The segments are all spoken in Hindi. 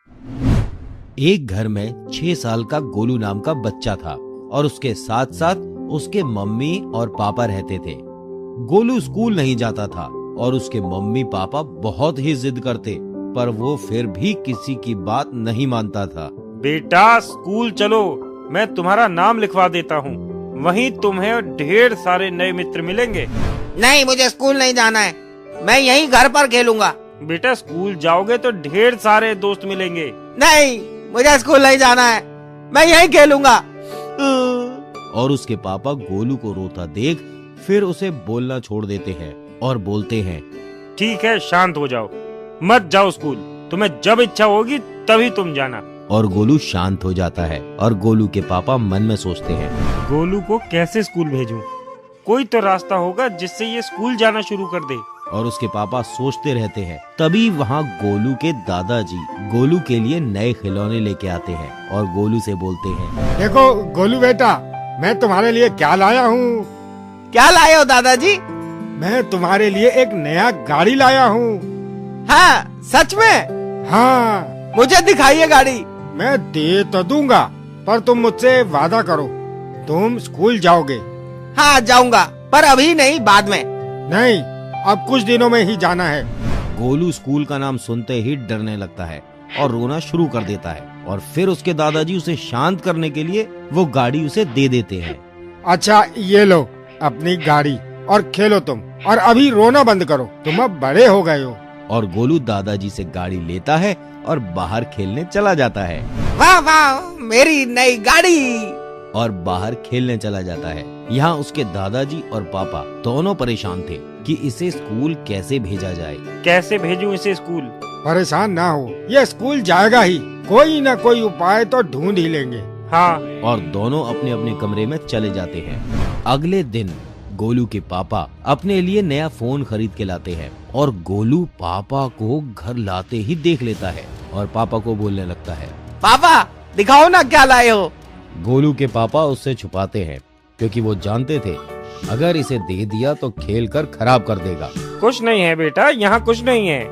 एक घर में 6 साल का गोलू नाम का बच्चा था और उसके साथ साथ उसके मम्मी और पापा रहते थे। गोलू स्कूल नहीं जाता था और उसके मम्मी पापा बहुत ही जिद करते, पर वो फिर भी किसी की बात नहीं मानता था। बेटा स्कूल चलो, मैं तुम्हारा नाम लिखवा देता हूँ, वहीं तुम्हें ढेर सारे नए मित्र मिलेंगे। नहीं, मुझे स्कूल नहीं जाना है, मैं यहीं घर पर खेलूंगा। बेटा स्कूल जाओगे तो ढेर सारे दोस्त मिलेंगे। नहीं, मुझे स्कूल नहीं जाना है, मैं यहीं खेलूंगा। और उसके पापा गोलू को रोता देख फिर उसे बोलना छोड़ देते हैं और बोलते हैं, ठीक है शांत हो जाओ, मत जाओ स्कूल, तुम्हें जब इच्छा होगी तभी तुम जाना। और गोलू शांत हो जाता है और गोलू के पापा मन में सोचते हैं, गोलू को कैसे स्कूल भेजूं? कोई तो रास्ता होगा जिससे ये स्कूल जाना शुरू कर दे। और उसके पापा सोचते रहते हैं। तभी वहाँ गोलू के दादाजी गोलू के लिए नए खिलौने लेके आते हैं और गोलू से बोलते हैं, देखो गोलू बेटा, मैं तुम्हारे लिए क्या लाया हूँ। क्या लाए हो दादाजी? मैं तुम्हारे लिए एक नया गाड़ी लाया हूँ। हाँ, सच में? हाँ, मुझे दिखाइए गाड़ी। मैं दे तो दूंगा, पर तुम मुझसे वादा करो, तुम स्कूल जाओगे। हाँ जाऊंगा, पर अभी नहीं, बाद में। नहीं, अब कुछ दिनों में ही जाना है। गोलू स्कूल का नाम सुनते ही डरने लगता है और रोना शुरू कर देता है। और फिर उसके दादाजी उसे शांत करने के लिए वो गाड़ी उसे दे देते हैं। अच्छा ये लो अपनी गाड़ी और खेलो तुम, और अभी रोना बंद करो, तुम अब बड़े हो गए हो। और गोलू दादाजी से गाड़ी लेता है और बाहर खेलने चला जाता है। वाह वाह, मेरी नई गाड़ी। और बाहर खेलने चला जाता है। यहाँ उसके दादाजी और पापा दोनों परेशान थे कि इसे स्कूल कैसे भेजा जाए। कैसे भेजूं इसे स्कूल? परेशान ना हो, ये स्कूल जाएगा ही, कोई न कोई उपाय तो ढूंढ ही लेंगे। हाँ। और दोनों अपने अपने कमरे में चले जाते हैं। अगले दिन गोलू के पापा अपने लिए नया फोन खरीद के लाते हैं और गोलू पापा को घर लाते ही देख लेता है और पापा को बोलने लगता है, पापा दिखाओ ना क्या लाए हो। गोलू के पापा उससे छुपाते हैं क्योंकि वो जानते थे अगर इसे दे दिया तो खेल कर खराब कर देगा। कुछ नहीं है बेटा, यहाँ कुछ नहीं है।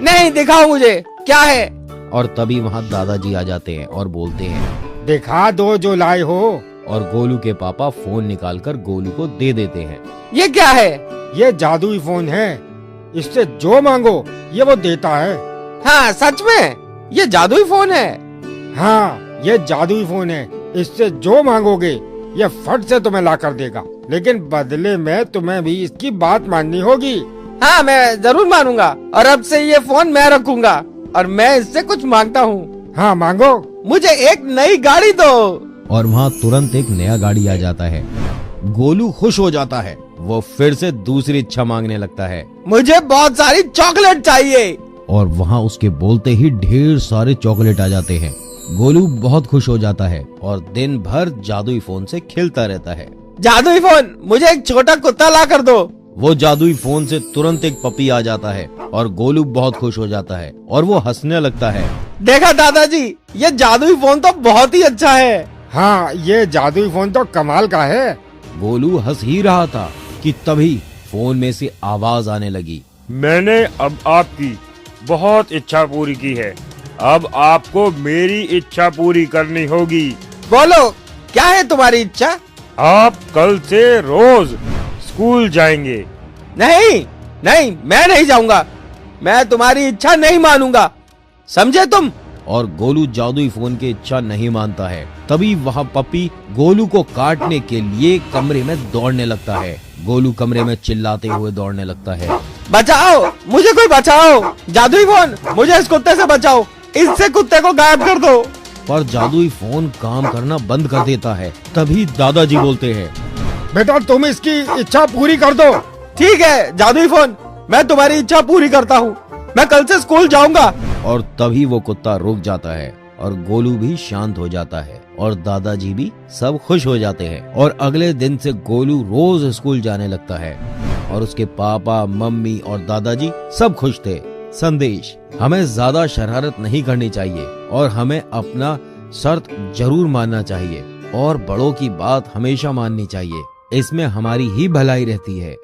नहीं, दिखाओ मुझे क्या है। और तभी वहाँ दादाजी आ जाते हैं और बोलते हैं, दिखा दो जो लाए हो। और गोलू के पापा फोन निकालकर गोलू को दे देते हैं। ये क्या है? ये जादुई फोन है, इससे जो मांगो ये वो देता है। हाँ सच में, ये जादुई फोन है। हाँ, ये जादुई फोन है, इससे जो मांगोगे ये फट से तुम्हें ला कर देगा, लेकिन बदले में तुम्हें भी इसकी बात माननी होगी। हाँ मैं जरूर मानूंगा, और अब से ये फोन मैं रखूंगा और मैं इससे कुछ मांगता हूँ। हाँ मांगो। मुझे एक नई गाड़ी दो। और वहाँ तुरंत एक नया गाड़ी आ जाता है। गोलू खुश हो जाता है, वो फिर से दूसरी इच्छा मांगने लगता है। मुझे बहुत सारी चॉकलेट चाहिए। और वहाँ उसके बोलते ही ढेर सारे चॉकलेट आ जाते हैं। गोलू बहुत खुश हो जाता है और दिन भर जादुई फोन से खेलता रहता है। जादुई फोन, मुझे एक छोटा कुत्ता ला कर दो। वो जादुई फोन से तुरंत एक पपी आ जाता है और गोलू बहुत खुश हो जाता है और वो हंसने लगता है। देखा दादाजी, ये जादुई फोन तो बहुत ही अच्छा है। हाँ, ये जादुई फोन तो कमाल का है। गोलू हंस ही रहा था कि तभी फोन में से आवाज आने लगी, मैंने अब आपकी बहुत इच्छा पूरी की है, अब आपको मेरी इच्छा पूरी करनी होगी। बोलो क्या है तुम्हारी इच्छा? आप कल से रोज स्कूल जाएंगे। नहीं नहीं, मैं नहीं जाऊंगा, मैं तुम्हारी इच्छा नहीं मानूंगा, समझे तुम? और गोलू जादुई फोन की इच्छा नहीं मानता है। तभी वहाँ पपी गोलू को काटने के लिए कमरे में दौड़ने लगता है। गोलू कमरे में चिल्लाते हुए दौड़ने लगता है, बचाओ मुझे, कोई बचाओ, जादुई फोन, मुझे इस कुत्ते से बचाओ, इससे कुत्ते को गायब कर दो। पर जादुई फोन काम करना बंद कर देता है। तभी दादाजी बोलते हैं, बेटा तुम इसकी इच्छा पूरी कर दो। ठीक है जादुई फोन, मैं तुम्हारी इच्छा पूरी करता हूँ, मैं कल से स्कूल जाऊंगा। और तभी वो कुत्ता रुक जाता है और गोलू भी शांत हो जाता है और दादाजी भी सब खुश हो जाते हैं। और अगले दिन से गोलू रोज स्कूल जाने लगता है और उसके पापा मम्मी और दादाजी सब खुश थे। संदेश, हमें ज्यादा शरारत नहीं करनी चाहिए और हमें अपना शर्त जरूर मानना चाहिए और बड़ों की बात हमेशा माननी चाहिए, इसमें हमारी ही भलाई रहती है।